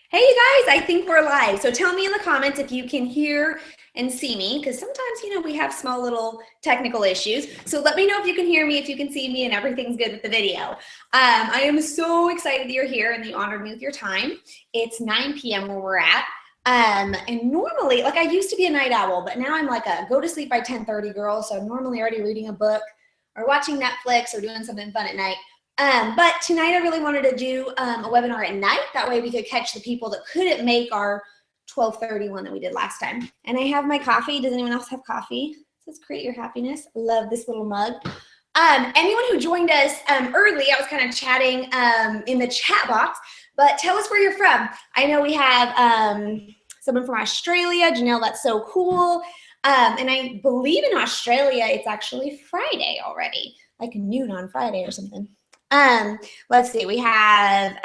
Hey you guys, I think we're live. So tell me in the comments if you can hear and see me, because sometimes, we have small little technical issues. So let me know if you can hear me, if you can see me, and everything's good with the video. I am so excited that you're here and that you honored me with your time. It's 9 p.m. where we're at. And normally, like I used to be a night owl, but now I'm like a go to sleep by 10:30 girl. So I'm normally already reading a book or watching Netflix or doing something fun at night. But tonight I really wanted to do a webinar at night. That way we could catch the people that couldn't make our 12:30 one that we did last time. And I have my coffee. Does anyone else have coffee? It says create your happiness. Love this little mug. Anyone who joined us early, I was kind of chatting in the chat box, but tell us where you're from. I know we have someone from Australia. Janelle, that's so cool. And I believe in Australia, it's actually Friday already, like noon on Friday or something. Let's see, we have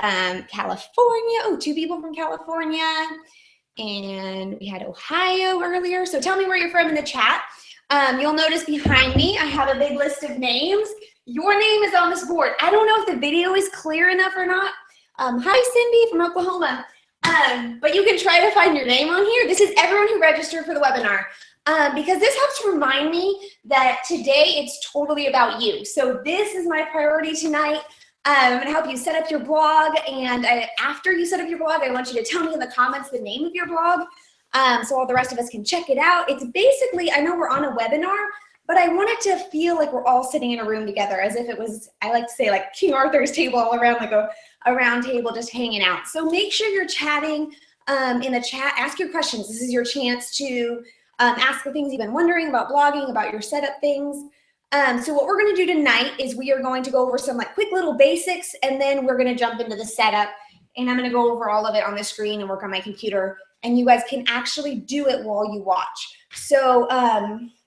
California. Oh, two people from California. And we had Ohio earlier. So tell me where you're from in the chat. You'll notice behind me, I have a big list of names. Your name is on this board. I don't know if the video is clear enough or not. Hi, Cindy from Oklahoma. But you can try to find your name on here. This is everyone who registered for the webinar. Because this helps remind me that today it's totally about you. So this is my priority tonight. I'm going to help you set up your blog, and after you set up your blog, I want you to tell me in the comments the name of your blog so all the rest of us can check it out. It's basically, I know we're on a webinar, but I want it to feel like we're all sitting in a room together, as if it was, I like to say, like King Arthur's table all around, like a round table just hanging out. So make sure you're chatting in the chat. Ask your questions. This is your chance to ask the things you've been wondering about blogging, about your setup things. So what we're going to do tonight is we are going to go over some like quick little basics, and then we're going to jump into the setup, and I'm going to go over all of it on the screen and work on my computer, and you guys can actually do it while you watch. So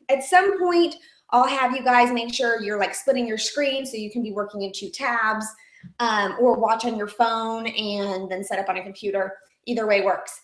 at some point, I'll have you guys make sure you're like splitting your screen so you can be working in two tabs or watch on your phone and then set up on a computer. Either way works.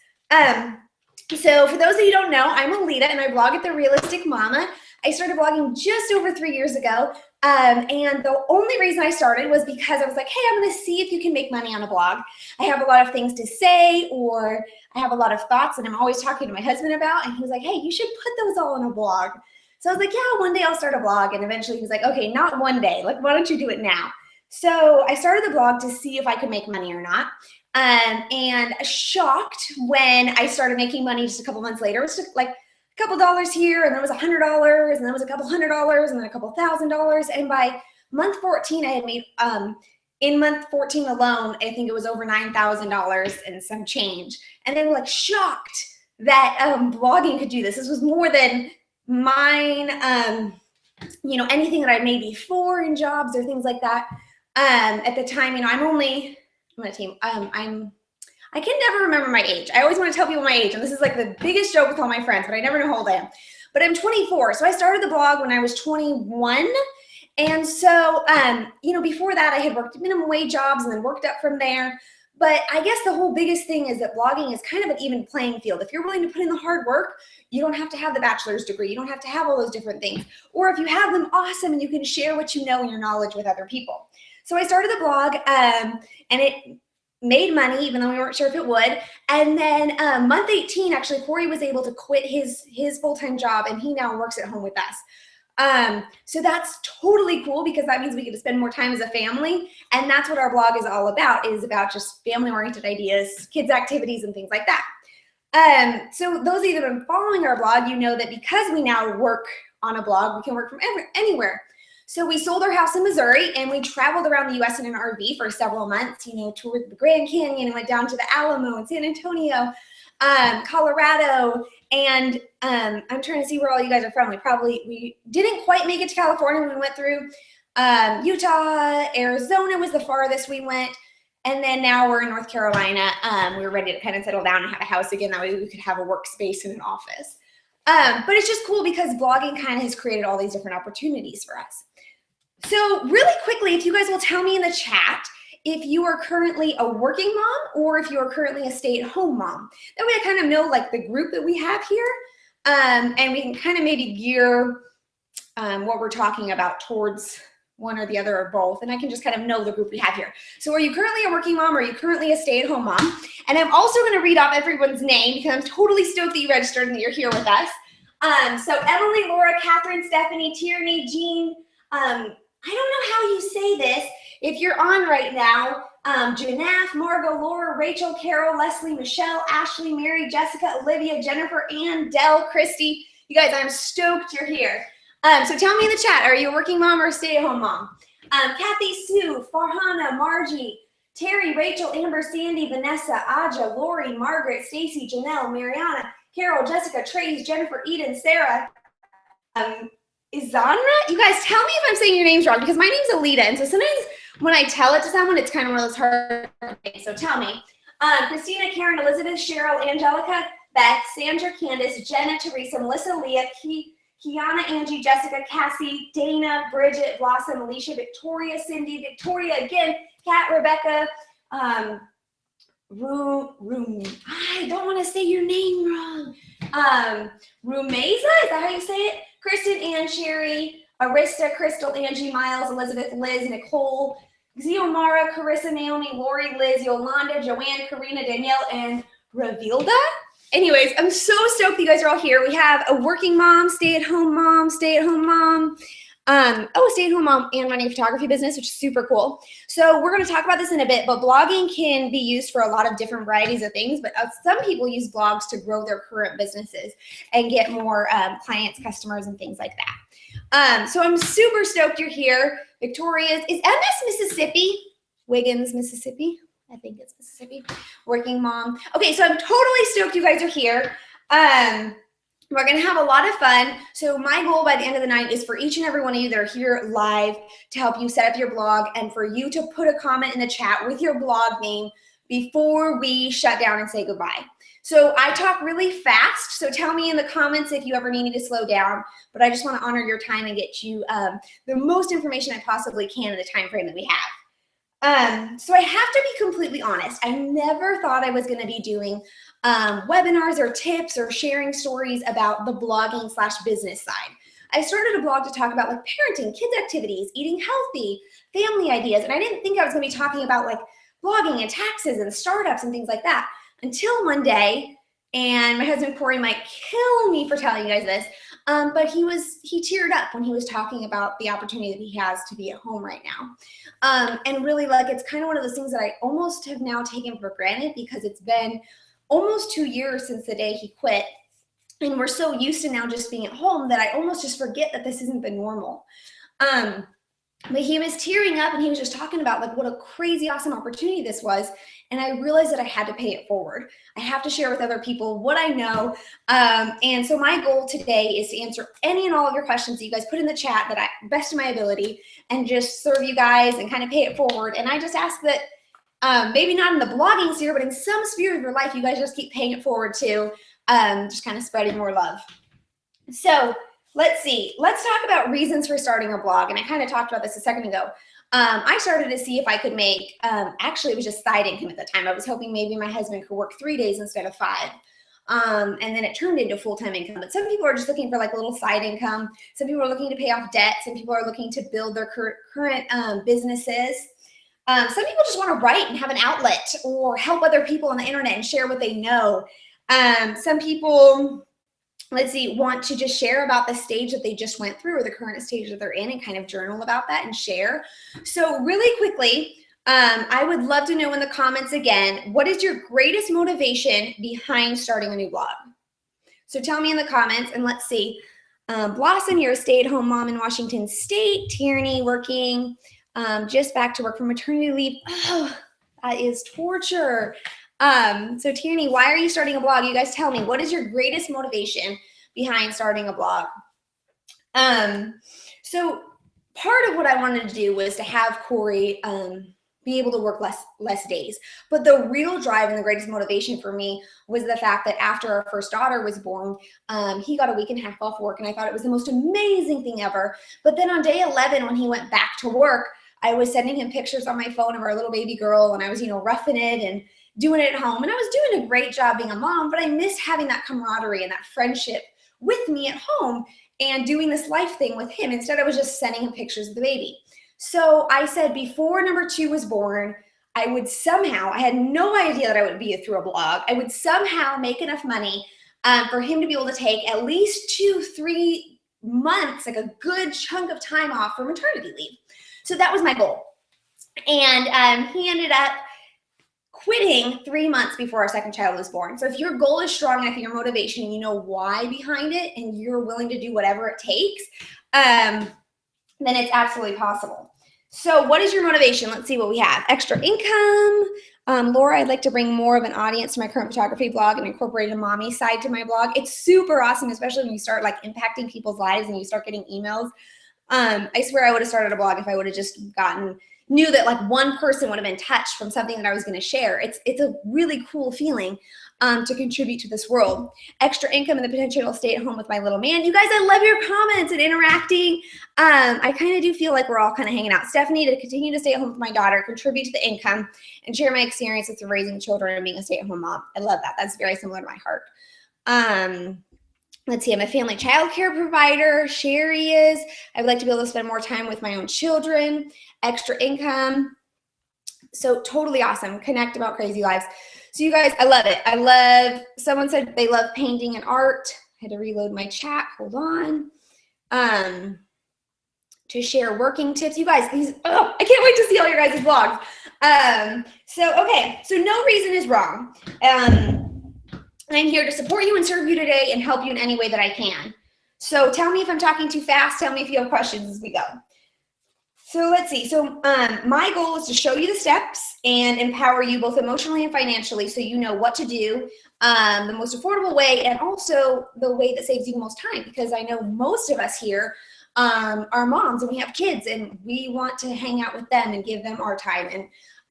So for those of you who don't know, I'm Alida and I blog at The Realistic Mama. I started blogging just over 3 years ago. And the only reason I started was because I was like, hey, I'm going to see if you can make money on a blog. I have a lot of things to say, or I have a lot of thoughts and I'm always talking to my husband about. And he was like, hey, you should put those all in a blog. So I was like, yeah, one day I'll start a blog. And eventually he was like, okay, not one day. Like, why don't you do it now? So I started the blog to see if I could make money or not. And shocked when I started making money just a couple months later. It was just like a couple dollars here, and then it was $100, and then it was a couple $100, and then a couple $1,000. And by month 14, I had made, in month 14 alone, I think it was over $9,000 and some change. And they were like shocked that blogging could do this. This was more than mine, anything that I made before in jobs or things like that. At the time, I'm gonna team. I can never remember my age. I always want to tell people my age, and this is like the biggest joke with all my friends, but I never know how old I am. But I'm 24, so I started the blog when I was 21, and so before that I had worked minimum wage jobs and then worked up from there. But I guess the whole biggest thing is that blogging is kind of an even playing field. If you're willing to put in the hard work, you don't have to have the bachelor's degree. You don't have to have all those different things. Or if you have them, awesome, and you can share what you know and your knowledge with other people. So I started the blog, and it made money, even though we weren't sure if it would. And then month 18, actually, Corey was able to quit his full-time job, and he now works at home with us. So that's totally cool because that means we get to spend more time as a family. And that's what our blog is all about, is about just family-oriented ideas, kids' activities, and things like that. So those of you that have been following our blog, you know that because we now work on a blog, we can work from anywhere. So we sold our house in Missouri and we traveled around the U.S. in an RV for several months, toured the Grand Canyon and went down to the Alamo and San Antonio, Colorado. And I'm trying to see where all you guys are from. We didn't quite make it to California. We went through Utah, Arizona was the farthest we went. And then now we're in North Carolina. We were ready to kind of settle down and have a house again. That way we could have a workspace and an office. But it's just cool because blogging kind of has created all these different opportunities for us. So really quickly, if you guys will tell me in the chat if you are currently a working mom or if you are currently a stay-at-home mom. That way I kind of know like the group that we have here, and we can kind of maybe gear what we're talking about towards one or the other or both, and I can just kind of know the group we have here. So are you currently a working mom or are you currently a stay-at-home mom? And I'm also going to read off everyone's name because I'm totally stoked that you registered and that you're here with us. So Emily, Laura, Catherine, Stephanie, Tierney, Jean, I don't know how you say this. If you're on right now, Janaf, Margot, Laura, Rachel, Carol, Leslie, Michelle, Ashley, Mary, Jessica, Olivia, Jennifer, Ann, Dell, Christy. You guys, I'm stoked you're here. So tell me in the chat, are you a working mom or a stay-at-home mom? Kathy, Sue, Farhana, Margie, Terry, Rachel, Amber, Sandy, Vanessa, Aja, Lori, Margaret, Stacy, Janelle, Mariana, Carol, Jessica, Trace, Jennifer, Eden, Sarah, Izanra? You guys, tell me if I'm saying your names wrong because my name's Alida, and so sometimes when I tell it to someone, it's kind of one of those hard things. So tell me. Christina, Karen, Elizabeth, Cheryl, Angelica, Beth, Sandra, Candace, Jenna, Teresa, Melissa, Leah, Kiana, Angie, Jessica, Cassie, Dana, Bridget, Blossom, Alicia, Victoria, Cindy, Victoria again, Kat, Rebecca, I don't want to say your name wrong. Rumeza, is that how you say it? Kristen, Ann, Sherry, Arista, Crystal, Angie, Miles, Elizabeth, Liz, Nicole, Xiomara, Carissa, Naomi, Lori, Liz, Yolanda, Joanne, Karina, Danielle, and Ravilda. Anyways, I'm so stoked that you guys are all here. We have a working mom, stay-at-home mom, stay-at-home mom, stay-at-home mom and running a photography business, which is super cool. So we're going to talk about this in a bit, but blogging can be used for a lot of different varieties of things, but some people use blogs to grow their current businesses and get more clients, customers, and things like that. So I'm super stoked you're here. Victoria's, is MS Mississippi? Wiggins, Mississippi? I think it's Mississippi. Working mom. Okay, so I'm totally stoked you guys are here. We're going to have a lot of fun. So my goal by the end of the night is for each and every one of you that are here live to help you set up your blog and for you to put a comment in the chat with your blog name before we shut down and say goodbye. So I talk really fast, so tell me in the comments if you ever need me to slow down, but I just want to honor your time and get you the most information I possibly can in the time frame that we have. So I have to be completely honest. I never thought I was going to be doing webinars or tips or sharing stories about the blogging / business side. I started a blog to talk about like parenting, kids activities, eating healthy, family ideas, and I didn't think I was going to be talking about like blogging and taxes and startups and things like that until one day, and my husband Corey might kill me for telling you guys this, but he teared up when he was talking about the opportunity that he has to be at home right now. And really, like, it's kind of one of those things that I almost have now taken for granted because it's been almost 2 years since the day he quit. And we're so used to now just being at home that I almost just forget that this isn't the normal. But he was tearing up and he was just talking about like what a crazy awesome opportunity this was. And I realized that I had to pay it forward. I have to share with other people what I know. And so my goal today is to answer any and all of your questions that you guys put in the chat that best of my ability and just serve you guys and kind of pay it forward. And I just ask that maybe not in the blogging sphere, but in some sphere of your life, you guys just keep paying it forward too, just kind of spreading more love. So let's see. Let's talk about reasons for starting a blog. And I kind of talked about this a second ago. I started to see if I could make, actually it was just side income at the time. I was hoping maybe my husband could work 3 days instead of 5. And then it turned into full-time income. But some people are just looking for like a little side income. Some people are looking to pay off debt. Some people are looking to build their current businesses. Some people just want to write and have an outlet or help other people on the internet and share what they know. Some people, let's see, want to just share about the stage that they just went through or the current stage that they're in and kind of journal about that and share. So really quickly, I would love to know in the comments again, what is your greatest motivation behind starting a new blog? So tell me in the comments and let's see. Blossom, you're a stay-at-home mom in Washington State. Tierney, working, just back to work from maternity leave. Oh, that is torture. So Tierney, why are you starting a blog? You guys tell me, what is your greatest motivation behind starting a blog? So part of what I wanted to do was to have Corey be able to work less days. But the real drive and the greatest motivation for me was the fact that after our first daughter was born, he got a week and a half off work, and I thought it was the most amazing thing ever. But then on day 11, when he went back to work, I was sending him pictures on my phone of our little baby girl, and I was, roughing it and doing it at home. And I was doing a great job being a mom, but I missed having that camaraderie and that friendship with me at home and doing this life thing with him. Instead, I was just sending him pictures of the baby. So I said before number 2 was born, I would somehow, I had no idea that I would be through a blog, I would somehow make enough money for him to be able to take at least 2-3 months, like a good chunk of time off for maternity leave. So that was my goal. And he ended up quitting 3 months before our second child was born. So if your goal is strong enough, your motivation, you know why behind it, and you're willing to do whatever it takes, then it's absolutely possible. So what is your motivation? Let's see what we have. Extra income. Laura, I'd like to bring more of an audience to my current photography blog and incorporate a mommy side to my blog. It's super awesome, especially when you start like impacting people's lives and you start getting emails. I swear I would have started a blog if I would have just knew that like one person would have been touched from something that I was going to share. It's a really cool feeling to contribute to this world. Extra income and the potential to stay at home with my little man. You guys, I love your comments and interacting. I kind of do feel like we're all kind of hanging out. Stephanie, to continue to stay at home with my daughter, contribute to the income, and share my experience with raising children and being a stay-at-home mom. I love that. That's very similar to my heart. Let's see, I'm a family child care provider. Sherry is. I would like to be able to spend more time with my own children. Extra income. So totally awesome. Connect about crazy lives. So you guys, I love it. Someone said they love painting and art. I had to reload my chat. Hold on. To share working tips. You guys, I can't wait to see all your guys' vlogs. Okay, so no reason is wrong. I'm here to support you and serve you today and help you in any way that I can. So tell me if I'm talking too fast. Tell me if you have questions as we go. So let's see. So my goal is to show you the steps and empower you both emotionally and financially so you know what to do the most affordable way and also the way that saves you the most time, because I know most of us here are moms and we have kids and we want to hang out with them and give them our time.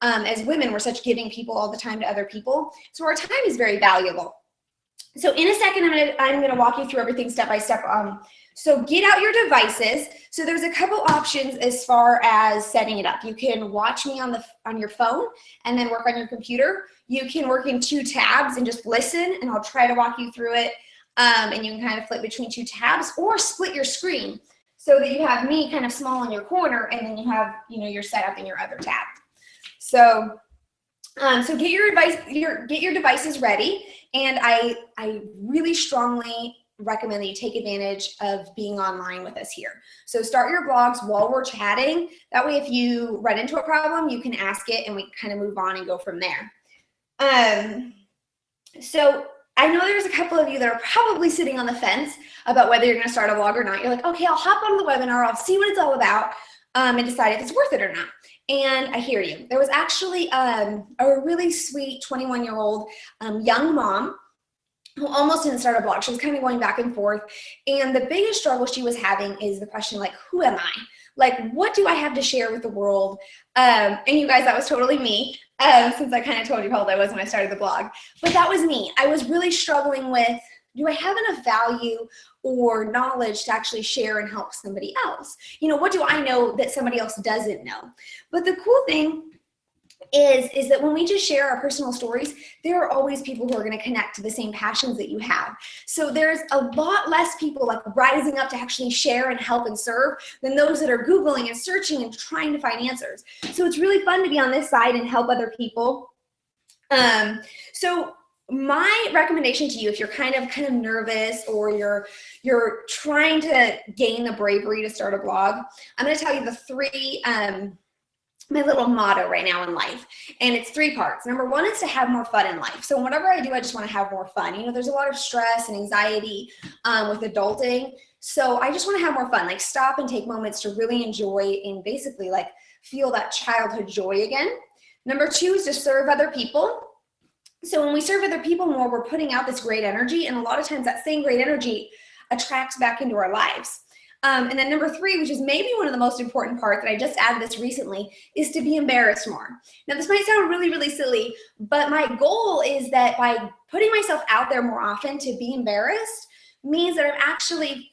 And as women, we're such giving people all the time to other people. So our time is very valuable. So in a second, I'm gonna walk you through everything step by step. So get out your devices. So there's a couple options as far as setting it up. You can watch me on your phone and then work on your computer. You can work in 2 tabs and just listen, and I'll try to walk you through it. And you can kind of flip between 2 tabs or split your screen so that you have me kind of small in your corner, and then you have your setup in your other tab. So get your devices ready, and I really strongly recommend that you take advantage of being online with us here. So start your blogs while we're chatting. That way, if you run into a problem, you can ask it, and we kind of move on and go from there. So I know there's a couple of you that are probably sitting on the fence about whether you're going to start a blog or not. You're like, okay, I'll hop on the webinar, I'll see what it's all about, and decide if it's worth it or not. And I hear you. There was actually a really sweet 21-year-old young mom who almost didn't start a blog. She was kind of going back and forth. And the biggest struggle she was having is the question, like, who am I? Like, what do I have to share with the world? And you guys, that was totally me, since I kind of told you how old I was when I started the blog. But that was me. I was really struggling with, do I have enough value or knowledge to actually share and help somebody else? What do I know that somebody else doesn't know? But the cool thing is that when we just share our personal stories, there are always people who are going to connect to the same passions that you have. So there's a lot less people like rising up to actually share and help and serve than those that are Googling and searching and trying to find answers. So it's really fun to be on this side and help other people. So my recommendation to you, if you're kind of nervous or you're trying to gain the bravery to start a blog, I'm going to tell you the 3 my little motto right now in life, and it's 3 parts. Number 1 is to have more fun in life. So whatever I do, I just want to have more fun. There's a lot of stress and anxiety with adulting, so I just want to have more fun. Like, stop and take moments to really enjoy and basically like feel that childhood joy again. Number 2 is to serve other people. So when we serve other people more, we're putting out this great energy, and a lot of times that same great energy attracts back into our lives. And then number 3, which is maybe one of the most important parts that I just added this recently, is to be embarrassed more. Now, this might sound really, really silly, but my goal is that by putting myself out there more often, to be embarrassed means that I'm actually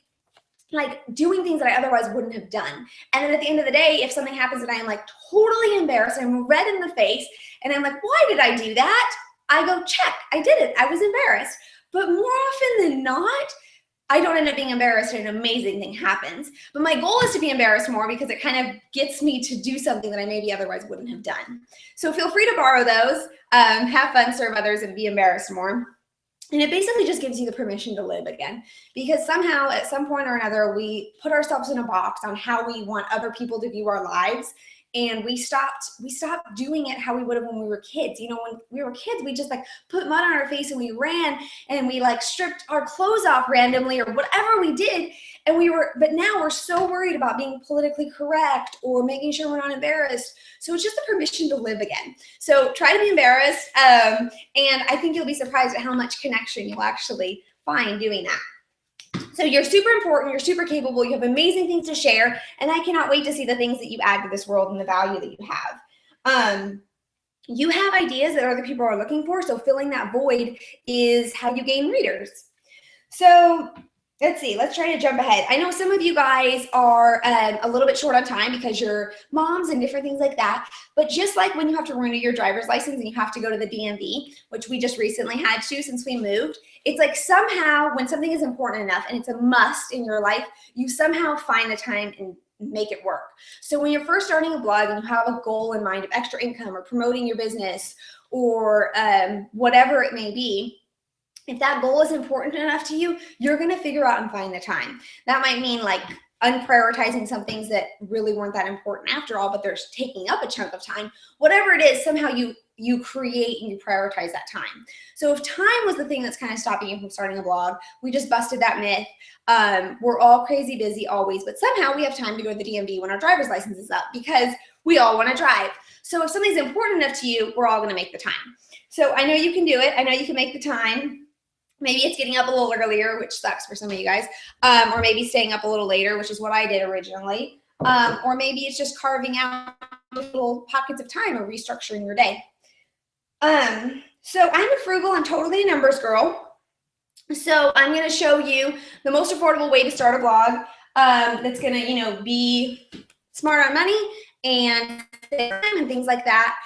like doing things that I otherwise wouldn't have done. And then at the end of the day, if something happens and I am like totally embarrassed, I'm red in the face, and I'm like, why did I do that? I go, check, I did it. I was embarrassed. But more often than not, I don't end up being embarrassed and an amazing thing happens. But my goal is to be embarrassed more because it kind of gets me to do something that I maybe otherwise wouldn't have done. So feel free to borrow those, have fun, serve others, and be embarrassed more. And it basically just gives you the permission to live again, because somehow at some point or another, we put ourselves in a box on how we want other people to view our lives. And we stopped doing it how we would have when we were kids. You know, when we were kids, we just like put mud on our face and we ran and we like stripped our clothes off randomly or whatever we did. And but now we're so worried about being politically correct or making sure we're not embarrassed. So it's just the permission to live again. So try to be embarrassed. And I think you'll be surprised at how much connection you'll actually find doing that. So you're super important, you're super capable, you have amazing things to share, and I cannot wait to see the things that you add to this world and the value that you have. You have ideas that other people are looking for, so filling that void is how you gain readers. So let's see, let's try to jump ahead. I know some of you guys are a little bit short on time because you're moms and different things like that, but just like when you have to renew your driver's license and you have to go to the DMV, which we just recently had to since we moved, it's like somehow when something is important enough and it's a must in your life, you somehow find the time and make it work. So when you're first starting a blog and you have a goal in mind of extra income or promoting your business or whatever it may be, if that goal is important enough to you, you're going to figure out and find the time. That might mean like unprioritizing some things that really weren't that important after all, but they're taking up a chunk of time. Whatever it is, somehow you create and you prioritize that time. So if time was the thing that's kind of stopping you from starting a blog, we just busted that myth. We're all crazy busy always, but somehow we have time to go to the DMV when our driver's license is up because we all want to drive. So if something's important enough to you, we're all going to make the time. So I know you can do it. I know you can make the time. Maybe it's getting up a little earlier, which sucks for some of you guys, or maybe staying up a little later, which is what I did originally, or maybe it's just carving out little pockets of time or restructuring your day. So I'm a frugal and totally a numbers girl. So I'm going to show you the most affordable way to start a blog that's going to, be smart on money and time and things like that.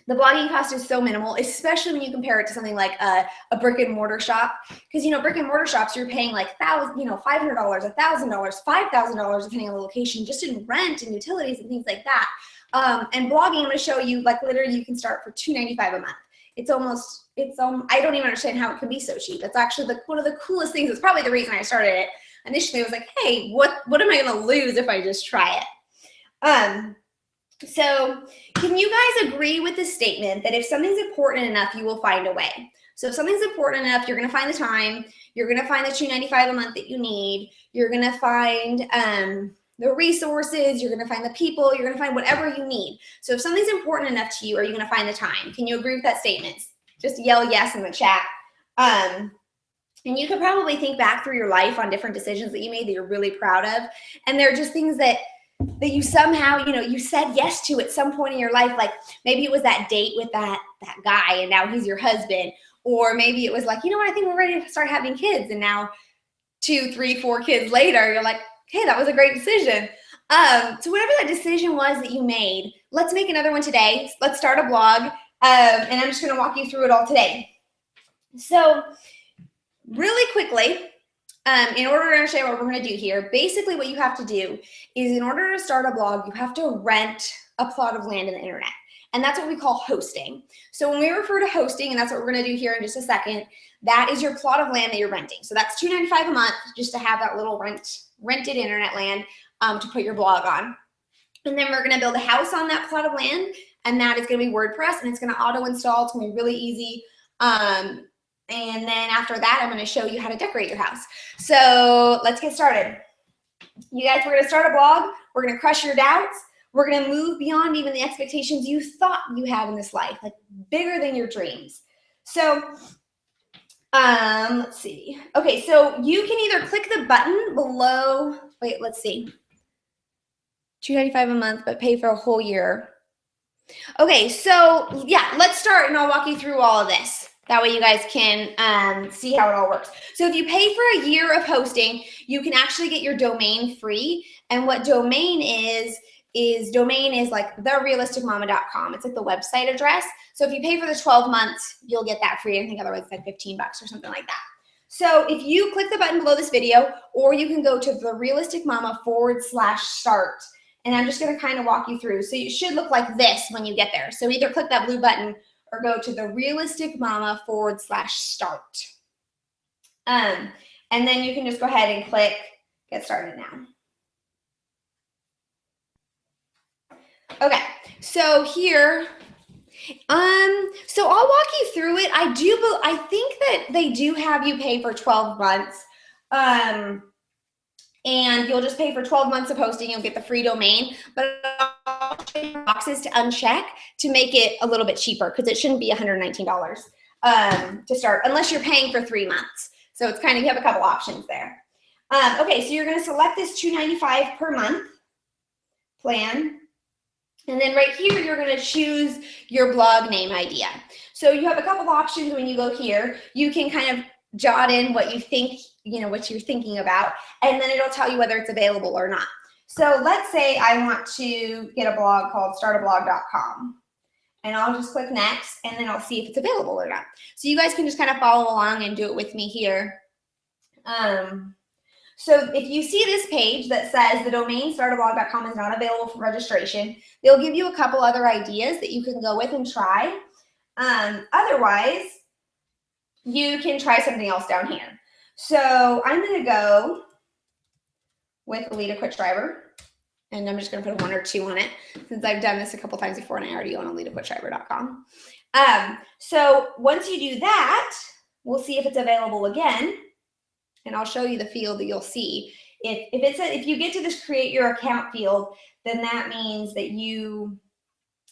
The blogging cost is so minimal, especially when you compare it to something like a brick and mortar shop. Because, brick and mortar shops, you're paying like $500, $1,000, $5,000, depending on the location, just in rent and utilities and things like that. And blogging, I'm going to show you, like literally you can start for $2.95 a month. I don't even understand how it can be so cheap. It's actually one of the coolest things. It's probably the reason I started it. Initially, I was like, hey, what am I going to lose if I just try it? So can you guys agree with the statement that if something's important enough, you will find a way? So if something's important enough, you're going to find the time, you're going to find the $2.95 a month that you need, you're going to find the resources, you're going to find the people, you're going to find whatever you need. So if something's important enough to you, are you going to find the time? Can you agree with that statement? Just yell yes in the chat. And you could probably think back through your life on different decisions that you made that you're really proud of. And they're just things that you somehow, you said yes to at some point in your life. Like maybe it was that date with that guy and now he's your husband. Or maybe it was like, I think we're ready to start having kids. And now 2, 3, 4 kids later, you're like, hey, that was a great decision. So whatever that decision was that you made, let's make another one today. Let's start a blog. And I'm just going to walk you through it all today. So really quickly, in order to understand what we're going to do here, basically what you have to do is in order to start a blog, you have to rent a plot of land in the internet. And that's what we call hosting. So when we refer to hosting, and that's what we're going to do here in just a second, that is your plot of land that you're renting. So that's $2.95 a month just to have that little rented internet land to put your blog on. And then we're going to build a house on that plot of land, and that is going to be WordPress, and it's going to auto install. It's going to be really easy. And then after that, I'm going to show you how to decorate your house. So let's get started. You guys, we're going to start a blog. We're going to crush your doubts. We're going to move beyond even the expectations you thought you had in this life, like bigger than your dreams. So let's see. Okay, so you can either click the button below. Wait, let's see. $2.95 a month, but pay for a whole year. Okay, so yeah, let's start and I'll walk you through all of this. That way you guys can see how it all works. So if you pay for a year of hosting, you can actually get your domain free. And what domain is like therealisticmama.com. It's like the website address. So if you pay for the 12 months, you'll get that free. I think otherwise it's like $15 or something like that. So if you click the button below this video, or you can go to therealisticmama.com/start, and I'm just going to kind of walk you through. So it should look like this when you get there. So either click that blue button or go to therealisticmama.com/start. And then you can just go ahead and click get started now. Okay, so here, so I'll walk you through it. I think that they do have you pay for 12 months. And you'll just pay for 12 months of hosting. You'll get the free domain, but I'll show you boxes to uncheck to make it a little bit cheaper, because it shouldn't be $119 to start unless you're paying for 3 months. So it's kind of, you have a couple options there. Okay, so you're going to select this $295 per month plan. And then right here, you're going to choose your blog name idea. So you have a couple options when you go here. You can kind of jot in what you think, what you're thinking about, and then it'll tell you whether it's available or not. So let's say I want to get a blog called startablog.com, and I'll just click next, and then I'll see if it's available or not. So you guys can just kind of follow along and do it with me here. So if you see this page that says the domain startablog.com is not available for registration, they'll give you a couple other ideas that you can go with and try. Otherwise, you can try something else down here. So I'm going to go with Alida Quittschreiber, and I'm just going to put a 1 or 2 on it, since I've done this a couple times before and I already own AlidaQuittschreiber.com. So once you do that, we'll see if it's available again, and I'll show you the field that you'll see. If you get to this create your account field, then that means that you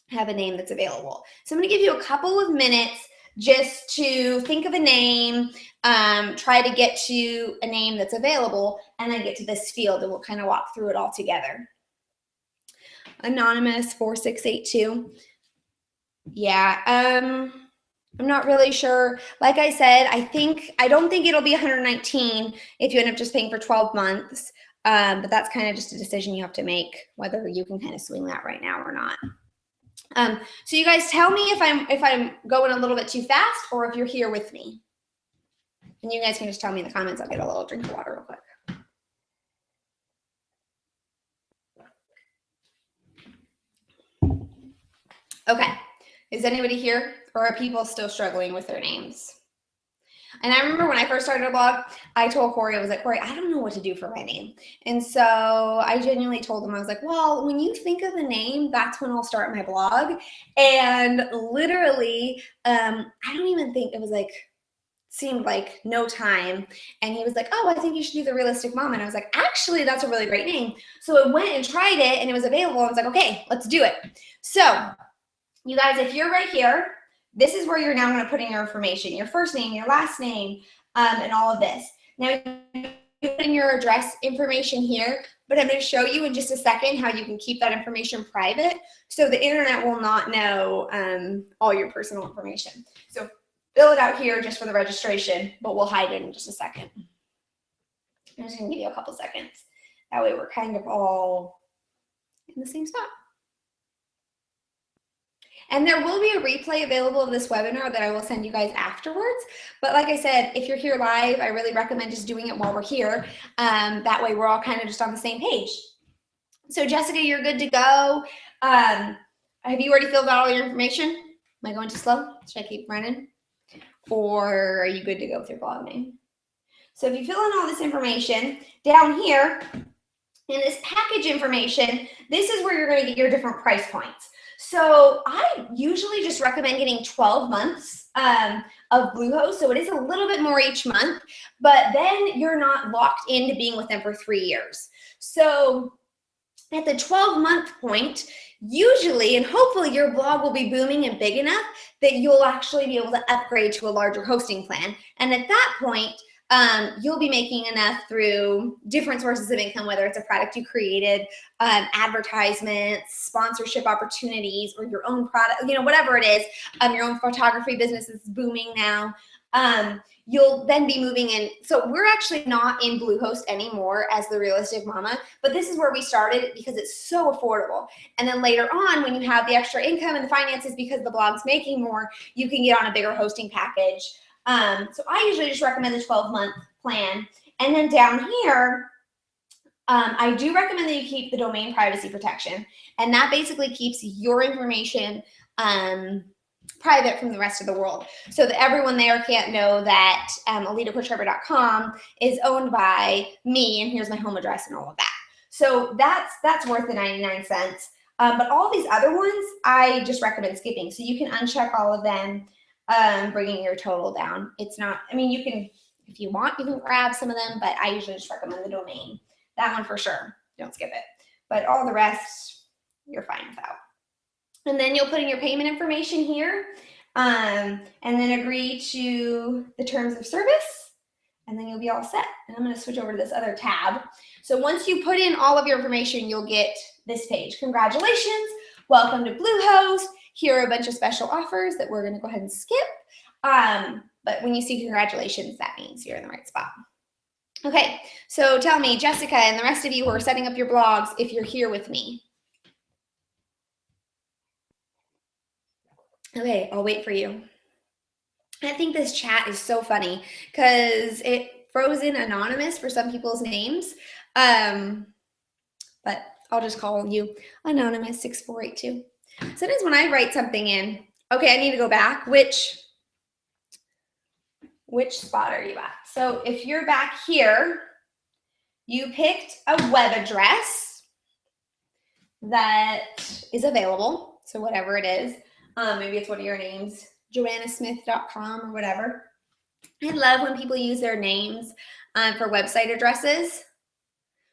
have a name that's available. So I'm going to give you a couple of minutes just to think of a name, try to get to a name that's available, and then get to this field, and we'll kind of walk through it all together. Anonymous 4682. Yeah, I'm not really sure. Like I said, I don't think it'll be 119 if you end up just paying for 12 months. But that's kind of just a decision you have to make, whether you can kind of swing that right now or not. So you guys tell me if I'm going a little bit too fast, or if you're here with me. And you guys can just tell me in the comments. I'll get a little drink of water real quick. Okay, is anybody here, or are people still struggling with their names? And I remember when I first started a blog, I told Corey, I was like, Corey, I don't know what to do for my name. And so I genuinely told him, I was like, well, when you think of a name, that's when I'll start my blog. And literally, I don't even think it was like, seemed like no time. And he was like, oh, I think you should do The Realistic Mama. And I was like, actually, that's a really great name. So I went and tried it, and it was available. I was like, okay, let's do it. So you guys, if you're right here, this is where you're now going to put in your information, your first name, your last name, and all of this. Now, you put in your address information here, but I'm going to show you in just a second how you can keep that information private, so the internet will not know all your personal information. So fill it out here just for the registration, but we'll hide it in just a second. I'm just going to give you a couple seconds. That way we're kind of all in the same spot. And there will be a replay available of this webinar that I will send you guys afterwards. But like I said, if you're here live, I really recommend just doing it while we're here. That way we're all kind of just on the same page. So Jessica, you're good to go. Have you already filled out all your information? Am I going too slow? Should I keep running? Or are you good to go with your blog name? So if you fill in all this information, down here in this package information, this is where you're going to get your different price points. So I usually just recommend getting 12 months of Bluehost. So it is a little bit more each month, but then you're not locked into being with them for 3 years. So at the 12-month point, usually and hopefully your blog will be booming and big enough that you'll actually be able to upgrade to a larger hosting plan. And at that point, you'll be making enough through different sources of income, whether it's a product you created, advertisements, sponsorship opportunities, or your own product, whatever it is, your own photography business is booming now. You'll then be moving in. So we're actually not in Bluehost anymore as The Realistic Mama, but this is where we started because it's so affordable. And then later on, when you have the extra income and the finances because the blog's making more, you can get on a bigger hosting package. So I usually just recommend the 12-month plan. And then down here, I do recommend that you keep the domain privacy protection. And that basically keeps your information private from the rest of the world, so that everyone there can't know that AlidaQuittschreiber.com is owned by me, and here's my home address and all of that. So that's worth the 99 cents. But all these other ones, I just recommend skipping. So you can uncheck all of them, bringing your total down. It's not, I mean, you can, if you want, you can grab some of them, but I usually just recommend the domain. That one for sure, don't skip it. But all the rest, you're fine without. And then you'll put in your payment information here, and then agree to the terms of service, and then you'll be all set. And I'm going to switch over to this other tab. So once you put in all of your information, you'll get this page. Congratulations, welcome to Bluehost. Here are a bunch of special offers that we're going to go ahead and skip. But when you see congratulations, that means you're in the right spot. Okay, so tell me, Jessica, and the rest of you who are setting up your blogs, if you're here with me. Okay, I'll wait for you. I think this chat is so funny because it froze in anonymous for some people's names. But I'll just call you anonymous 6482. Sometimes when I write something in, okay, I need to go back. Which spot are you at? So if you're back here, you picked a web address that is available. So whatever it is. Maybe it's one of your names, joannasmith.com or whatever. I love when people use their names for website addresses,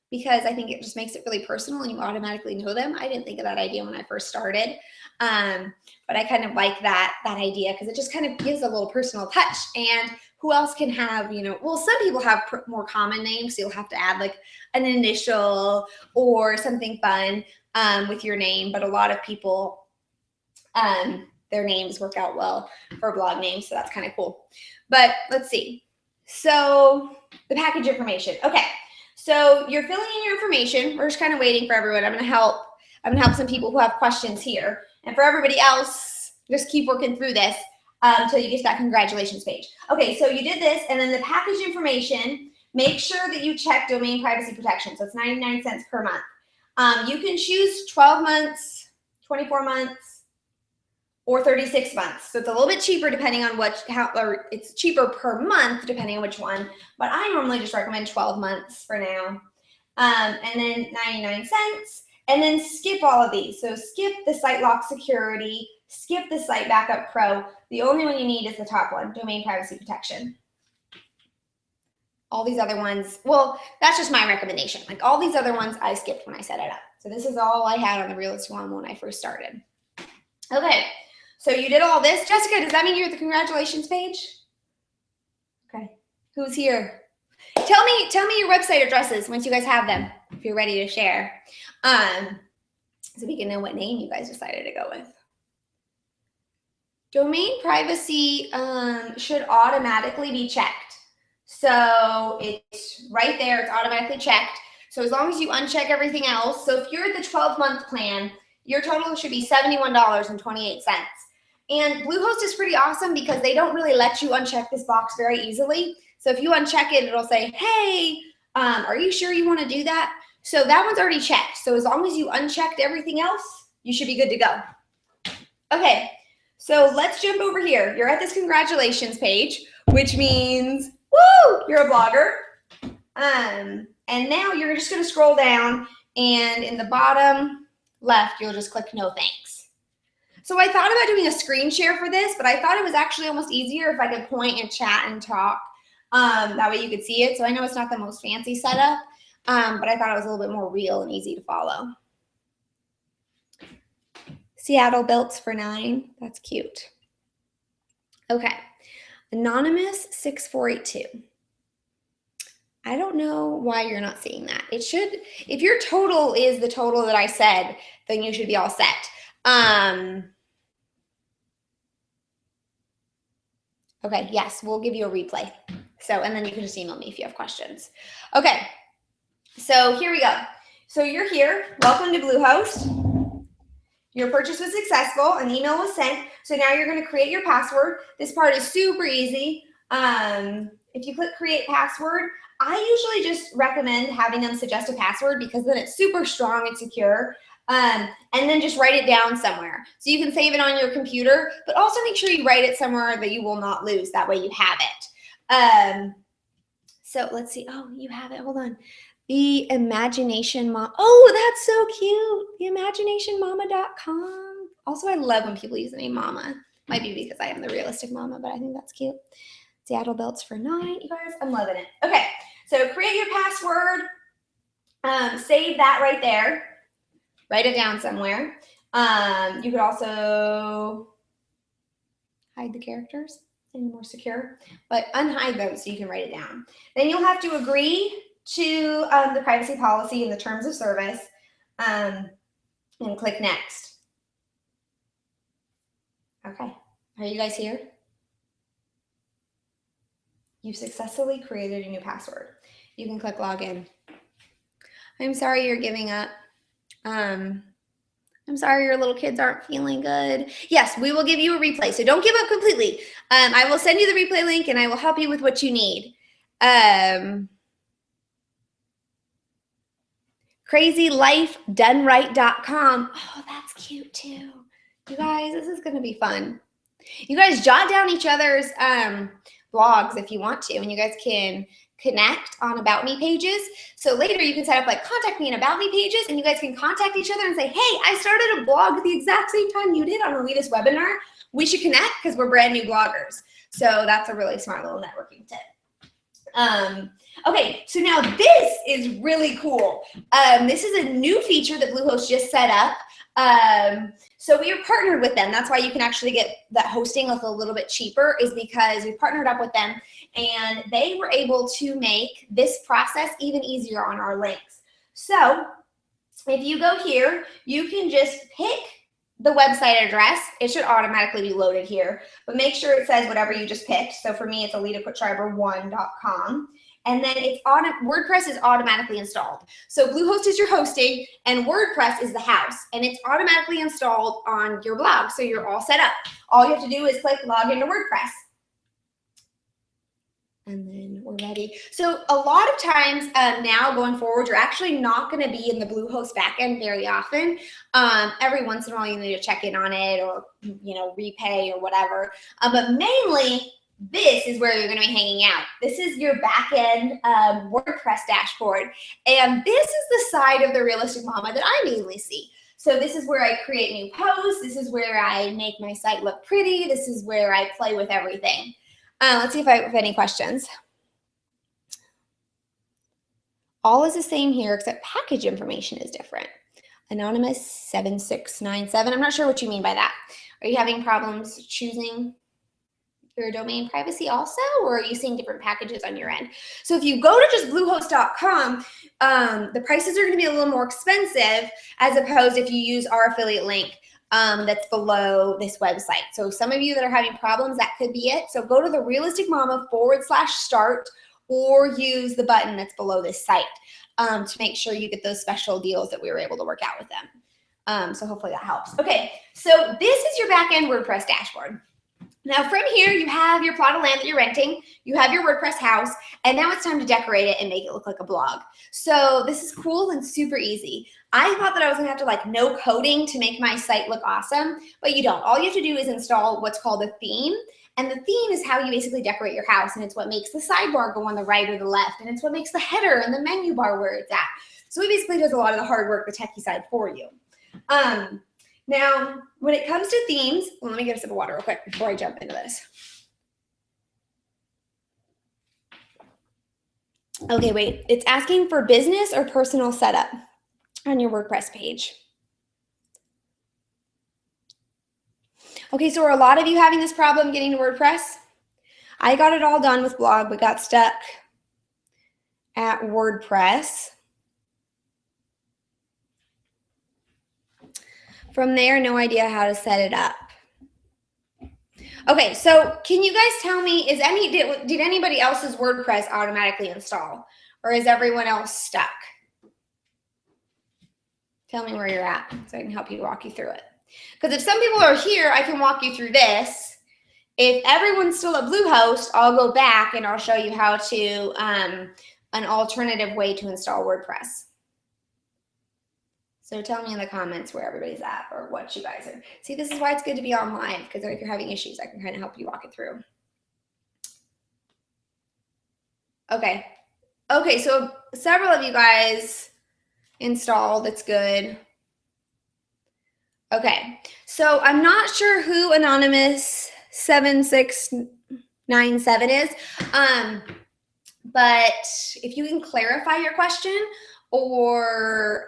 because I think it just makes it really personal and you automatically know them. I didn't think of that idea when I first started, but I kind of like that idea because it just kind of gives a little personal touch. And who else can have, you know, well, some people have more common names, so you'll have to add like an initial or something fun with your name, but a lot of people, their names work out well for blog names, so that's kind of cool. But let's see. So the package information. Okay, so you're filling in your information. We're just kind of waiting for everyone. I'm gonna help some people who have questions here, and for everybody else, just keep working through this until you get to that congratulations page. Okay, so you did this, and then the package information. Make sure that you check domain privacy protection. So it's 99 cents per month. You can choose 12 months, 24 months. Or 36 months. So it's a little bit cheaper depending on or it's cheaper per month depending on which one. But I normally just recommend 12 months for now. And then 99 cents. And then skip all of these. So skip the Site Lock Security, skip the Site Backup Pro. The only one you need is the top one, Domain Privacy Protection. All these other ones, well, that's just my recommendation. Like all these other ones I skipped when I set it up. So this is all I had on the Realist One when I first started. Okay. So you did all this. Jessica, does that mean you're at the congratulations page? Okay. Who's here? Tell me your website addresses once you guys have them, if you're ready to share. So we can know what name you guys decided to go with. Domain privacy should automatically be checked. So it's right there. It's automatically checked. So as long as you uncheck everything else. So if you're at the 12-month plan, your total should be $71.28. And Bluehost is pretty awesome because they don't really let you uncheck this box very easily. So if you uncheck it, it'll say, hey, are you sure you want to do that? So that one's already checked. So as long as you unchecked everything else, you should be good to go. Okay, so let's jump over here. You're at this congratulations page, which means, woo, you're a blogger. And now you're just going to scroll down, and in the bottom left, you'll just click no thanks. So I thought about doing a screen share for this, but I thought it was actually almost easier if I could point and chat and talk. That way you could see it. So I know it's not the most fancy setup, but I thought it was a little bit more real and easy to follow. Seattle built for 9. That's cute. Okay. Anonymous 6482. I don't know why you're not seeing that. It should, if your total is the total that I said, then you should be all set. Okay, yes, we'll give you a replay. So, and then you can just email me if you have questions. Okay, so here we go. So you're here. Welcome to Bluehost. Your purchase was successful. An email was sent. So now you're going to create your password. This part is super easy. If you click create password, I usually just recommend having them suggest a password because then it's super strong and secure. And then just write it down somewhere. So you can save it on your computer, but also make sure you write it somewhere that you will not lose. That way you have it. So let's see. Oh, you have it. Hold on. The Imagination Mom. Oh, that's so cute. TheImaginationMama.com. Also, I love when people use the name Mama. Might be because I am the realistic mama, but I think that's cute. Seattle belts for 9, you guys. I'm loving it. Okay, so create your password. Save that right there. Write it down somewhere. You could also hide the characters and more secure, but unhide them so you can write it down. Then you'll have to agree to the privacy policy and the terms of service and click next. Okay, are you guys here? You've successfully created a new password. You can click login. I'm sorry you're giving up. I'm sorry your little kids aren't feeling good. Yes, we will give you a replay, so don't give up completely. I will send you the replay link and I will help you with what you need. CrazyLifeDoneRight.com. Oh, that's cute too. You guys, this is gonna be fun. You guys jot down each other's blogs if you want to, and you guys can connect on About Me pages. So later you can set up like contact me and About Me pages, and you guys can contact each other and say, hey, I started a blog at the exact same time you did on Alida's webinar. We should connect because we're brand new bloggers. So that's a really smart little networking tip. Okay, so now this is really cool. This is a new feature that Bluehost just set up. So we are partnered with them. That's why you can actually get that hosting a little bit cheaper, is because we partnered up with them and they were able to make this process even easier on our links. So if you go here, you can just pick the website address. It should automatically be loaded here, but make sure it says whatever you just picked. So for me, it's AlidaQuittschreiber1.com. And then it's WordPress is automatically installed. So Bluehost is your hosting and WordPress is the house, and it's automatically installed on your blog. So you're all set up. All you have to do is click log into WordPress. And then we're ready. So a lot of times now going forward, you're actually not going to be in the Bluehost backend very often. Every once in a while, you need to check in on it or, you know, repay or whatever. But mainly, this is where you're going to be hanging out. This is your backend WordPress dashboard. And this is the side of the Realistic Mama that I mainly see. So this is where I create new posts. This is where I make my site look pretty. This is where I play with everything. Let's see if I have any questions. All is the same here, except package information is different. Anonymous 7697. I'm not sure what you mean by that. Are you having problems choosing your domain privacy also, or are you seeing different packages on your end? So if you go to just bluehost.com, the prices are going to be a little more expensive as opposed if you use our affiliate link. That's below this website. So some of you that are having problems, that could be it. So go to the Realistic Mama /start or use the button that's below this site to make sure you get those special deals that we were able to work out with them. So hopefully that helps. Okay, so this is your backend WordPress dashboard. Now from here, you have your plot of land that you're renting, you have your WordPress house, and now it's time to decorate it and make it look like a blog. So this is cool and super easy. I thought that I was gonna have to like no coding to make my site look awesome, but you don't. All you have to do is install what's called a theme. And the theme is how you basically decorate your house, and it's what makes the sidebar go on the right or the left, and it's what makes the header and the menu bar where it's at. So it basically does a lot of the hard work, the techie side for you. Now, when it comes to themes, well, let me get a sip of water real quick before I jump into this. Okay, wait, it's asking for business or personal setup on your WordPress page. Okay, so are a lot of you having this problem getting to WordPress? I got it all done with blog, but got stuck at WordPress. From there, no idea how to set it up. Okay, so can you guys tell me, did anybody else's WordPress automatically install? Or is everyone else stuck? Tell me where you're at so I can help you walk you through it. Because if some people are here, I can walk you through this. If everyone's still at Bluehost, I'll go back and I'll show you how to, an alternative way to install WordPress. So tell me in the comments where everybody's at or what you guys are. See, this is why it's good to be on live, because if you're having issues, I can kind of help you walk it through. Okay. Okay, so several of you guys installed. That's good. Okay, so I'm not sure who Anonymous 7697 is, but if you can clarify your question or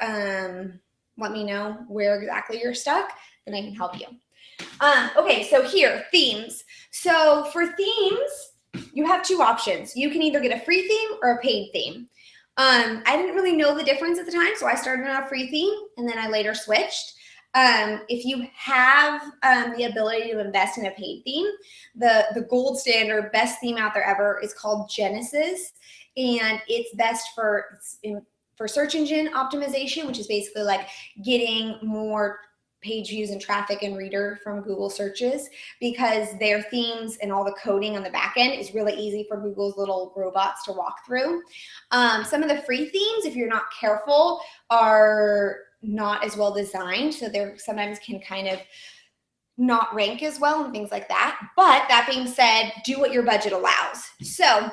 let me know where exactly you're stuck, then I can help you. Okay, so here, themes. So for themes, you have two options. You can either get a free theme or a paid theme. I didn't really know the difference at the time, so I started on a free theme, and then I later switched. If you have the ability to invest in a paid theme, the gold standard, best theme out there ever is called Genesis, and it's best for search engine optimization, which is basically like getting more page views and traffic and reader from Google searches, because their themes and all the coding on the back end is really easy for Google's little robots to walk through. Some of the free themes, if you're not careful, are not as well designed, so they sometimes can kind of not rank as well and things like that. But that being said, do what your budget allows. So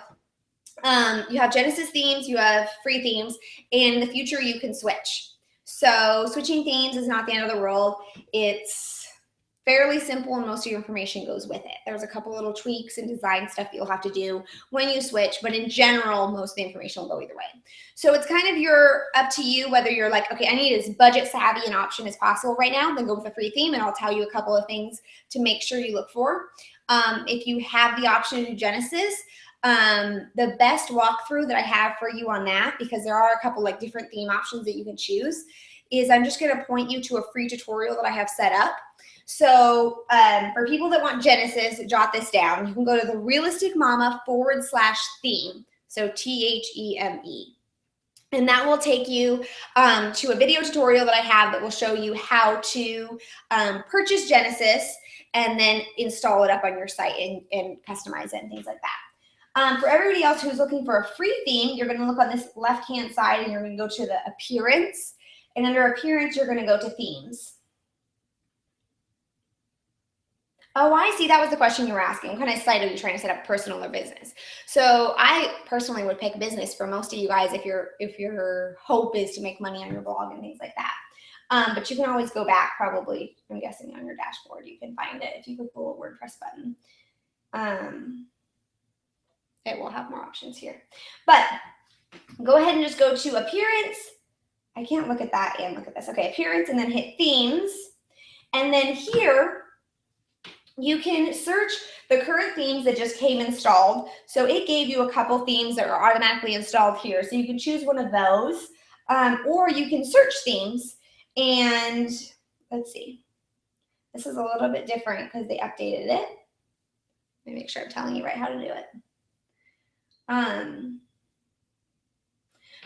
you have Genesis themes, you have free themes, and in the future you can switch. So switching themes is not the end of the world. It's fairly simple and most of your information goes with it. There's a couple little tweaks and design stuff that you'll have to do when you switch, but in general, most of the information will go either way. So it's kind of up to you whether you're like, okay, I need as budget savvy an option as possible right now, then go with a free theme, and I'll tell you a couple of things to make sure you look for. If you have the option to do Genesis, the best walkthrough that I have for you on that, because there are a couple like different theme options that you can choose, is I'm just going to point you to a free tutorial that I have set up. So for people that want Genesis, jot this down. You can go to the Realistic Mama /theme. So THEME. And that will take you to a video tutorial that I have that will show you how to purchase Genesis and then install it up on your site and customize it and things like that. For everybody else who's looking for a free theme, you're going to look on this left-hand side and you're going to go to the Appearance. And under Appearance, you're going to go to Themes. Oh, I see. That was the question you were asking. What kind of site are you trying to set up, personal or business? So I personally would pick business for most of you guys if your hope is to make money on your blog and things like that. But you can always go back, probably, I'm guessing, on your dashboard. You can find it if you click the little WordPress button. It will have more options here. But go ahead and just go to Appearance. I can't look at that and look at this. Okay, Appearance, and then hit Themes. And then here, you can search the current themes that just came installed. So it gave you a couple themes that are automatically installed here. So you can choose one of those, or you can search themes. And let's see. This is a little bit different because they updated it. Let me make sure I'm telling you right how to do it.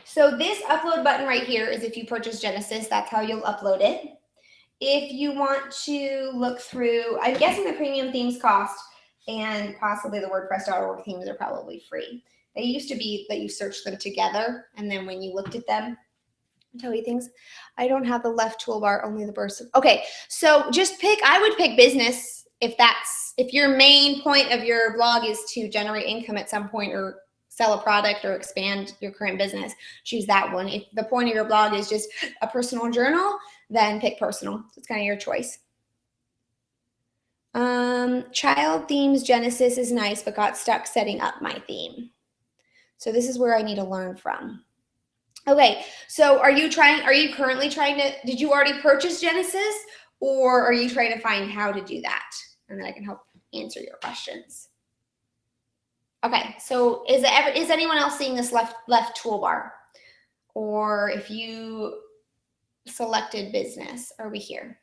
So this upload button right here is if you purchase Genesis, that's how you'll upload it. If you want to look through, I'm guessing the premium themes cost, and possibly the WordPress.org themes are probably free. They used to be that you search them together, and then when you looked at them, I'll tell you things. I don't have the left toolbar, only the burst. Okay, so just I would pick business if your main point of your blog is to generate income at some point or sell a product or expand your current business, choose that one. If the point of your blog is just a personal journal, then pick personal. It's kind of your choice. Child themes Genesis is nice, but got stuck setting up my theme. So this is where I need to learn from. Okay, so are you currently trying to, did you already purchase Genesis, or are you trying to find how to do that? And then I can help answer your questions. Okay, so is anyone else seeing this left toolbar? Or if you selected business, are we here?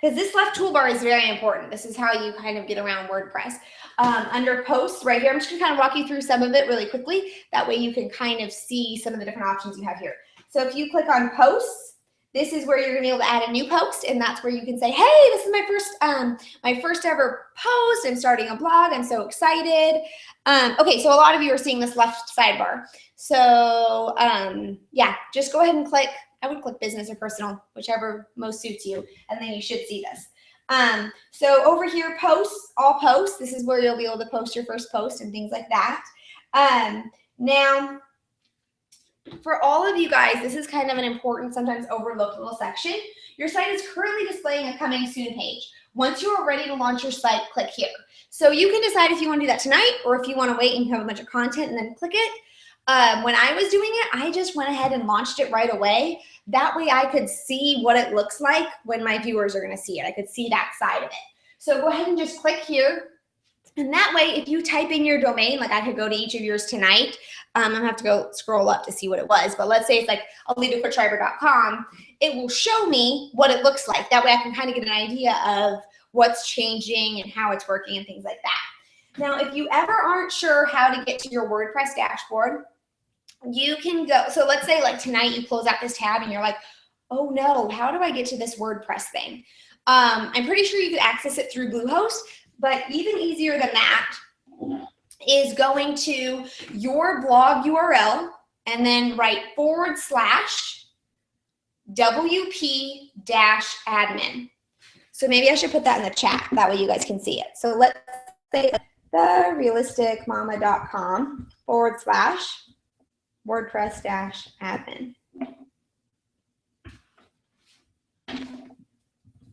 Because this left toolbar is very important. This is how you kind of get around WordPress. Under posts right here, I'm just gonna kind of walk you through some of it really quickly. That way you can kind of see some of the different options you have here. So if you click on posts, This is where you're gonna be able to add a new post, and that's where you can say, hey, this is my first ever post. I'm starting a blog. I'm so excited. Okay, so a lot of you are seeing this left sidebar. So yeah, just go ahead and click. I would click business or personal, whichever most suits you, and then you should see this. So over here, posts, all posts. This is where you'll be able to post your first post and things like that. Now, for all of you guys, this is kind of an important, sometimes overlooked little section. Your site is currently displaying a coming soon page. Once you are ready to launch your site, click here. So you can decide if you want to do that tonight or if you want to wait and have a bunch of content and then click it. When I was doing it, I just went ahead and launched it right away. That way I could see what it looks like when my viewers are going to see it. I could see that side of it. So go ahead and just click here. And that way, if you type in your domain, like I could go to each of yours tonight. I'm going to have to go scroll up to see what it was. But let's say it's like alida.quittschreiber.com. It will show me what it looks like. That way I can kind of get an idea of what's changing and how it's working and things like that. Now, if you ever aren't sure how to get to your WordPress dashboard, you can go. So let's say like tonight you close out this tab and you're like, oh no, how do I get to this WordPress thing? I'm pretty sure you could access it through Bluehost. But even easier than that is going to your blog URL and then write /WP-admin. So maybe I should put that in the chat. That way you guys can see it. So let's say therealisticmama.com /WordPress-admin.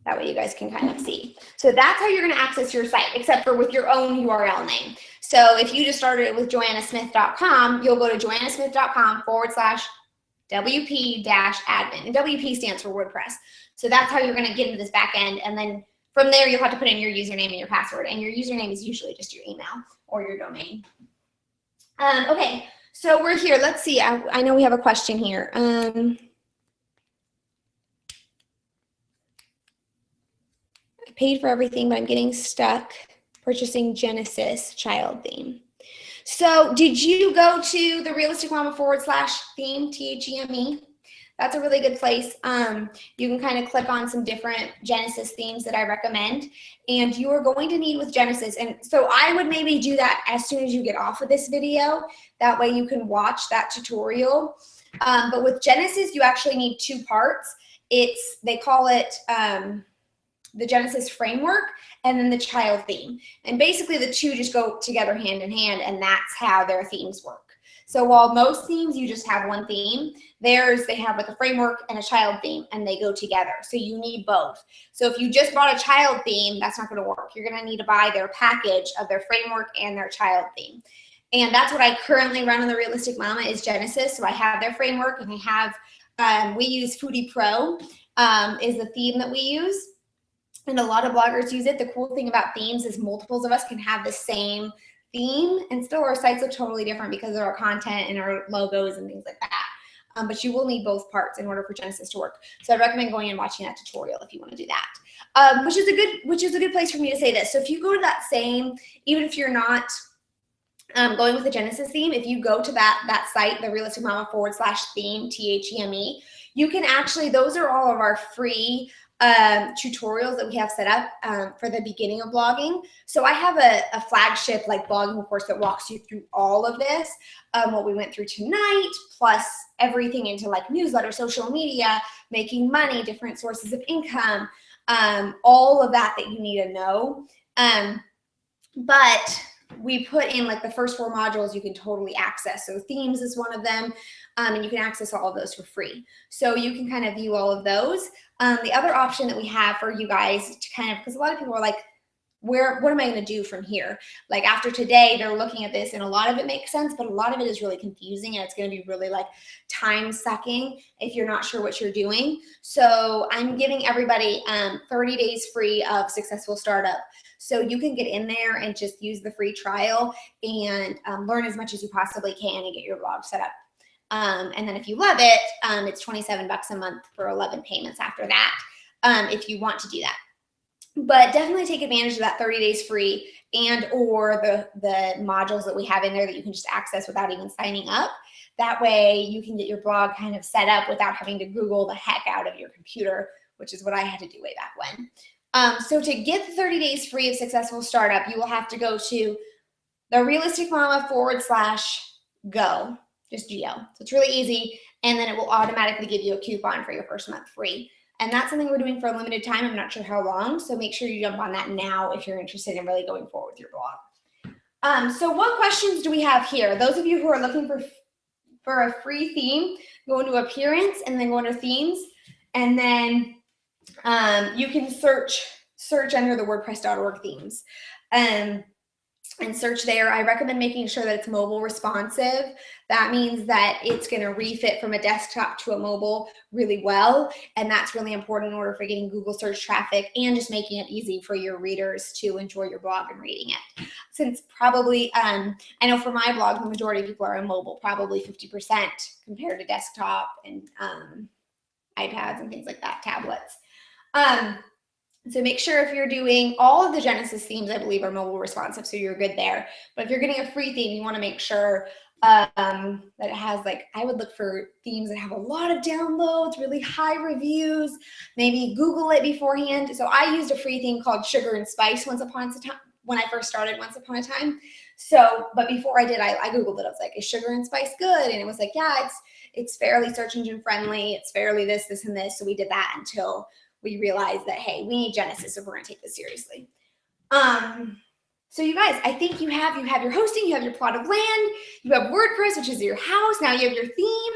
That way you guys can kind of see. So that's how you're going to access your site, except for with your own URL name. So if you just started it with joannasmith.com, you'll go to joannasmith.com /WP-admin. And WP stands for WordPress. So that's how you're going to get into this back end. And then from there, you'll have to put in your username and your password. And your username is usually just your email or your domain. Okay, so we're here. Let's see. I know we have a question here. Paid for everything, but I'm getting stuck purchasing Genesis child theme. So did you go to the Realistic Mama /theme, THEME? That's a really good place. You can kind of click on some different Genesis themes that I recommend, and you are going to need with Genesis. And so I would maybe do that as soon as you get off of this video. That way you can watch that tutorial. But with Genesis, you actually need two parts. They call it the Genesis framework and then the child theme. And basically the two just go together hand in hand, and that's how their themes work. So while most themes, you just have one theme, theirs, they have like a framework and a child theme, and they go together. So you need both. So if you just bought a child theme, that's not going to work. You're going to need to buy their package of their framework and their child theme. And that's what I currently run on the Realistic Mama is Genesis. So I have their framework, and I have, we use Foodie Pro is the theme that we use. And a lot of bloggers use it. The cool thing about themes is multiples of us can have the same theme, and still our sites look totally different because of our content and our logos and things like that. But you will need both parts in order for Genesis to work. So I recommend going and watching that tutorial if you want to do that. Which is a good place for me to say this. So if you go to that same, even if you're not going with the Genesis theme, if you go to that site, the Realistic Mama /theme, THEME, you can actually, those are all of our free tutorials that we have set up for the beginning of blogging. So I have a flagship like blogging course that walks you through all of this, what we went through tonight, plus everything into like newsletter, social media, making money, different sources of income, all of that you need to know. But we put in like the first 4 modules you can totally access. So themes is one of them, and you can access all of those for free. So you can kind of view all of those. The other option that we have for you guys to kind of, because a lot of people are like, what am I going to do from here? Like after today, they're looking at this and a lot of it makes sense, but a lot of it is really confusing, and it's going to be really like time sucking if you're not sure what you're doing. So I'm giving everybody 30 days free of Successful Startup. So you can get in there and just use the free trial and learn as much as you possibly can and get your blog set up. And then if you love it, it's $27 a month for 11 payments after that, if you want to do that. But definitely take advantage of that 30 days free and or the modules that we have in there that you can just access without even signing up. That way you can get your blog kind of set up without having to Google the heck out of your computer, which is what I had to do way back when. So to get the 30 days free of successful startup, you will have to go to therealisticmama.com/go, just GO. So it's really easy, and then it will automatically give you a coupon for your first month free. And that's something we're doing for a limited time. I'm not sure how long, so make sure you jump on that now if you're interested in really going forward with your blog. So what questions do we have here? Those of you who are looking for a free theme, go into Appearance and then go into Themes, and then you can search under the WordPress.org themes. And search there. I recommend making sure that it's mobile responsive. That means that it's going to refit from a desktop to a mobile really well. And that's really important in order for getting Google search traffic and just making it easy for your readers to enjoy your blog and reading it. Since probably, I know for my blog, the majority of people are on mobile, probably 50% compared to desktop and iPads and things like that, tablets. So make sure if you're doing all of the Genesis themes, I believe, are mobile responsive, so you're good there. But if you're getting a free theme, you want to make sure that it has, like, I would look for themes that have a lot of downloads, really high reviews, maybe Google it beforehand. So I used a free theme called Sugar and Spice once upon a time, when I first started once upon a time. So, but before I did, I Googled it. I was like, is Sugar and Spice good? And it was like, yeah, it's fairly search engine friendly. It's fairly this, and this. So we did that until we realized that, hey, we need Genesis if we're going to take this seriously. So you guys, I think you have your hosting, you have your plot of land, you have WordPress, which is your house. Now you have your theme.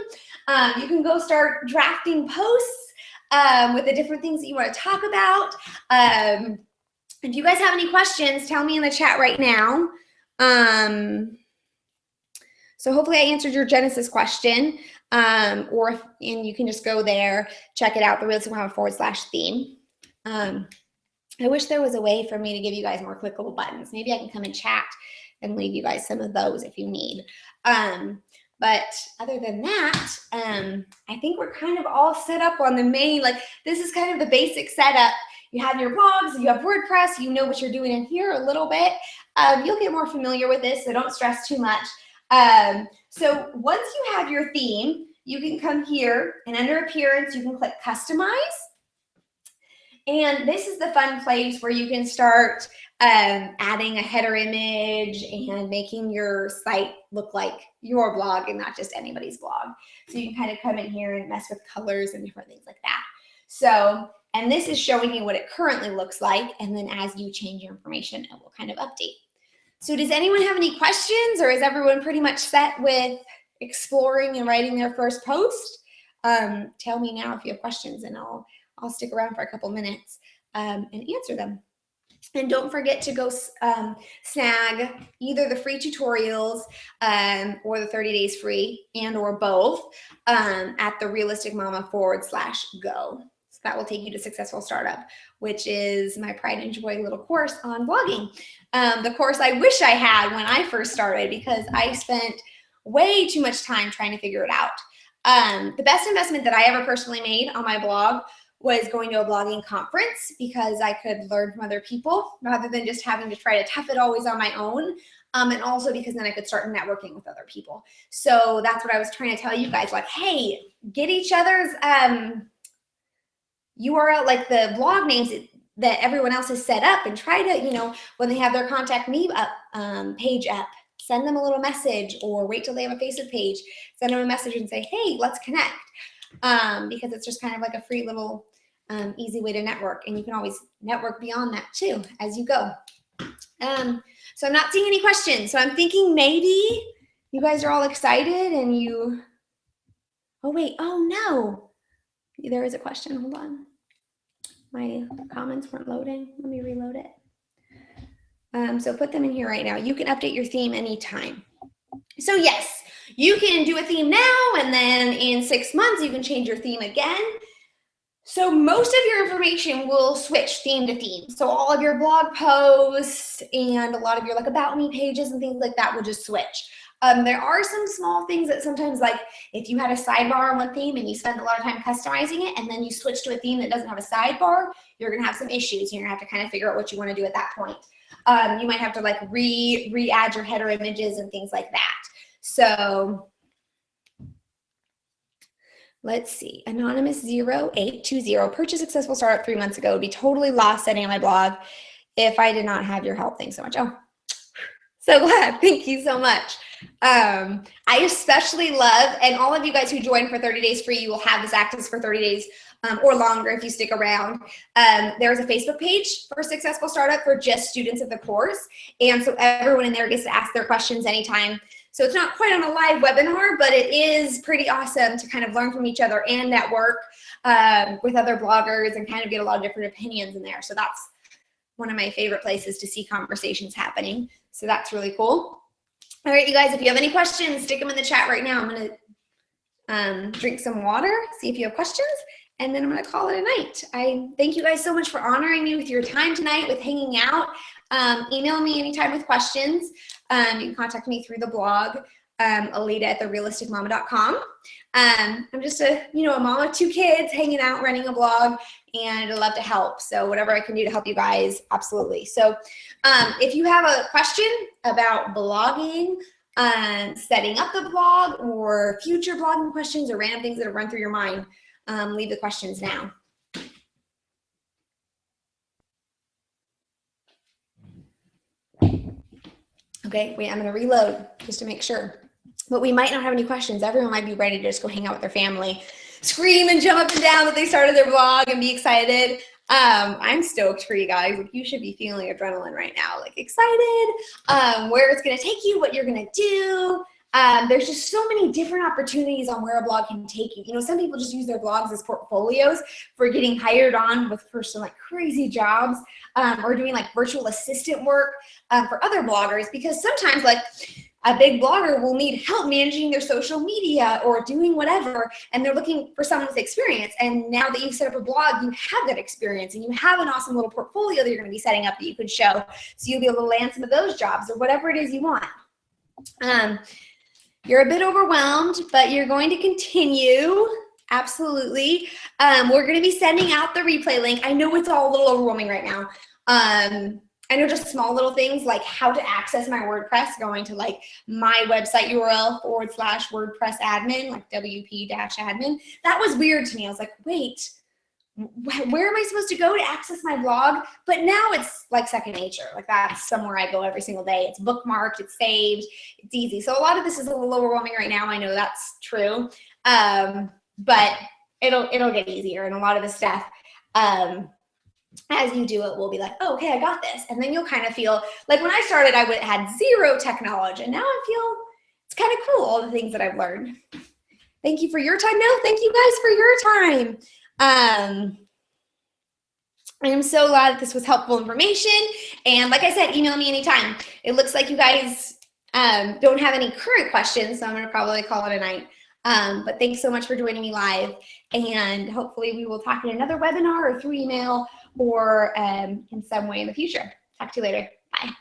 You can go start drafting posts with the different things that you want to talk about. If you guys have any questions, tell me in the chat right now. So hopefully I answered your Genesis question. And you can just go there, check it out, therealisticmama.com/theme. I wish there was a way for me to give you guys more clickable buttons. Maybe I can come and chat and leave you guys some of those if you need. But other than that, I think we're kind of all set up on the main, like this is kind of the basic setup. You have your blogs, you have WordPress, you know what you're doing in here a little bit. You'll get more familiar with this, so don't stress too much. So once you have your theme, you can come here and under Appearance, you can click Customize. And this is the fun place where you can start adding a header image and making your site look like your blog and not just anybody's blog. So you can kind of come in here and mess with colors and different things like that. So, and this is showing you what it currently looks like. And then as you change your information, it will kind of update. So does anyone have any questions, or is everyone pretty much set with exploring and writing their first post? Tell me now if you have questions, and I'll stick around for a couple minutes and answer them. And don't forget to go snag either the free tutorials or the 30 days free and or both at therealisticmama.com/go. So that will take you to Successful Startup, which is my pride and joy little course on blogging. The course I wish I had when I first started, because I spent way too much time trying to figure it out. The best investment that I ever personally made on my blog was going to a blogging conference, because I could learn from other people rather than just having to try to tough it always on my own. And also because then I could start networking with other people. So that's what I was trying to tell you guys, like, hey, get each other's URL, like the blog names that everyone else has set up, and try to, you know, when they have their contact me page up, send them a little message, or wait till they have a Facebook page, send them a message and say, hey, let's connect. Because it's just kind of like a free little easy way to network, and you can always network beyond that too as you go. So I'm not seeing any questions, so I'm thinking maybe you guys are all excited and you, oh wait, oh no, there is a question, hold on. My comments weren't loading, let me reload it. So put them in here right now. You can update your theme anytime. So yes, you can do a theme now, and then in 6 months you can change your theme again. So most of your information will switch theme to theme. So all of your blog posts and a lot of your like about me pages and things like that will just switch. There are some small things that sometimes, like if you had a sidebar on one theme and you spend a lot of time customizing it and then you switch to a theme that doesn't have a sidebar, you're gonna have some issues. You're gonna have to kind of figure out what you wanna do at that point. You might have to like re-add your header images and things like that. So let's see, Anonymous0820, purchased successful startup 3 months ago. Would be totally lost setting up my blog if I did not have your help. Thanks so much. Oh, so glad. Thank you so much. I especially love, and all of you guys who join for 30 days free, you will have this access for 30 days or longer if you stick around. There's a Facebook page for Successful Startup for just students of the course. And so everyone in there gets to ask their questions anytime. So it's not quite on a live webinar, but it is pretty awesome to kind of learn from each other and network with other bloggers and kind of get a lot of different opinions in there. So that's one of my favorite places to see conversations happening. So that's really cool. All right, you guys, if you have any questions, stick them in the chat right now. I'm gonna drink some water, see if you have questions, and then I'm gonna call it a night. I thank you guys so much for honoring me with your time tonight, with hanging out. Email me anytime with questions. You can contact me through the blog, Alida@therealisticmama.com. I'm just a mom of 2 kids, hanging out, running a blog, and I'd love to help. So whatever I can do to help you guys, absolutely. So if you have a question about blogging, setting up the blog, or future blogging questions, or random things that have run through your mind, leave the questions now. Okay, wait, I'm gonna reload just to make sure. But we might not have any questions. Everyone might be ready to just go hang out with their family, scream and jump up and down that they started their blog and be excited. I'm stoked for you guys. Like, you should be feeling adrenaline right now, like excited, where it's gonna take you, what you're gonna do. There's just so many different opportunities on where a blog can take you. Some people just use their blogs as portfolios for getting hired on for some like crazy jobs, or doing like virtual assistant work for other bloggers, because sometimes like a big blogger will need help managing their social media or doing whatever, and they're looking for someone with experience. And now that you've set up a blog, you have that experience and you have an awesome little portfolio that you're going to be setting up that you could show, so you'll be able to land some of those jobs or whatever it is you want. You're a bit overwhelmed, but you're going to continue. Absolutely. We're going to be sending out the replay link. I know it's all a little overwhelming right now. I know just small little things like how to access my WordPress, going to like my website URL /WordPress admin, like WP-admin. That was weird to me. I was like, wait, where am I supposed to go to access my blog? But now it's like second nature. Like, that's somewhere I go every single day. It's bookmarked, it's saved, it's easy. So a lot of this is a little overwhelming right now. I know that's true. But it'll get easier, and a lot of the stuff, as you do it, will be like, oh, okay, I got this. And then you'll kind of feel like, when I started, I had zero tech knowledge, and now I feel it's kind of cool, all the things that I've learned. Thank you for your time. No, thank you guys for your time. I am so glad that this was helpful information. And like I said, email me anytime. It looks like you guys don't have any current questions, so I'm going to probably call it a night. But thanks so much for joining me live, and hopefully we will talk in another webinar or through email or in some way in the future. Talk to you later. Bye.